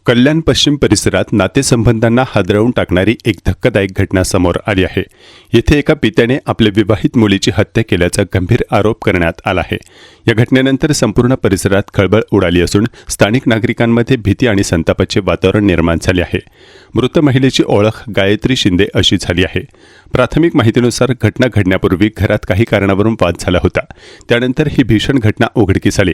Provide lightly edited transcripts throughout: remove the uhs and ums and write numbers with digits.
कल्याण पश्चिम परिसरात नातेसंबंधांना हादरवून टाकणारी एक धक्कादायक घटना समोर आली आहे। येथे एका पित्याने आपल्या विवाहित मुलीची हत्या केल्याचा गंभीर आरोप करण्यात आला आहे। या घटनेनंतर संपूर्ण परिसरात खळबळ उडाली असून स्थानिक नागरिकांमध्ये भीती आणि संतापाचे वातावरण निर्माण झाले आहे। मृत महिलेची ओळख गायत्री शिंदे अशी झाली आहे। प्राथमिक माहितीनुसार घटना घडण्यापूर्वी घरात काही कारणावरून वाद झाला होता। त्यानंतर ही भीषण घटना उघडकीस आली।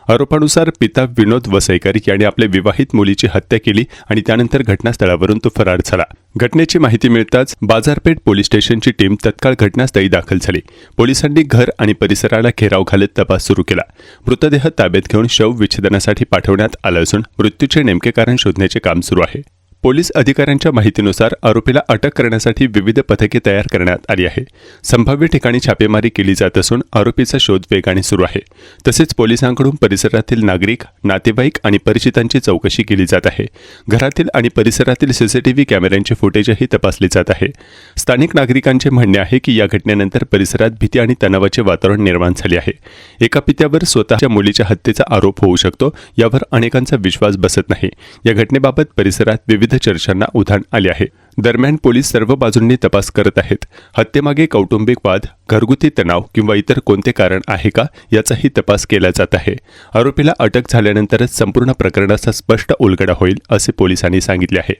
आरोपानुसार पिता विनोद वसईकर यांनी आपल्या विवाहित मुलीची हत्या केली आणि त्यानंतर घटनास्थळावरून तो फरार झाला। घटनेची माहिती मिळताच बाजारपेठ पोलीस स्टेशनची टीम तत्काळ घटनास्थळी दाखल झाली। पोलिसांनी घर आणि परिसराला घेराव घालत तपास सुरू केला। मृतदेह ताब्यात घेऊन शवविच्छेदनासाठी पाठवण्यात आला असून मृत्यूचे नेमके कारण शोधण्याचे काम सुरू आहे। पोलीस अधिकाऱ्यांच्या माहितीनुसार आरोपीला अटक करण्यासाठी विविध पथके तयार करण्यात आली आहे। संभाव्य ठिकाणी छापेमारी केली जात असून आरोपीचा शोध वेगाने सुरू आहे। तसेच पोलिसांकडून परिसरातील नागरिक, नातेवाईक आणि परिचितांची चौकशी केली जात आहे। घरातील आणि परिसरातील सीसीटीव्ही कॅमेऱ्यांचे फुटेजही तपासले जात आहे। स्थानिक नागरिकांचे म्हणणे आहे की या घटनेनंतर परिसरात भीती आणि तणावाचे वातावरण निर्माण झाले आहे। एका पित्यावर स्वतःच्या मुलीच्या हत्येचा आरोप होऊ शकतो, यावर अनेकांचा विश्वास बसत नाही। या घटनेबाबत परिसरात विविध चर्चांना उधाण आले आहे। दरम्यान पोलीस सर्व बाजूंनी तपास करत आहेत। हत्येमागे कौटुंबिक वाद, घरगुती तणाव किंवा इतर कोणते कारण आहे का याचाही तपास केला जात आहे। आरोपीला अटक झाल्यानंतरच संपूर्ण प्रकरणाचा स्पष्ट उलगडा होईल असे पोलिसांनी सांगितले आहे।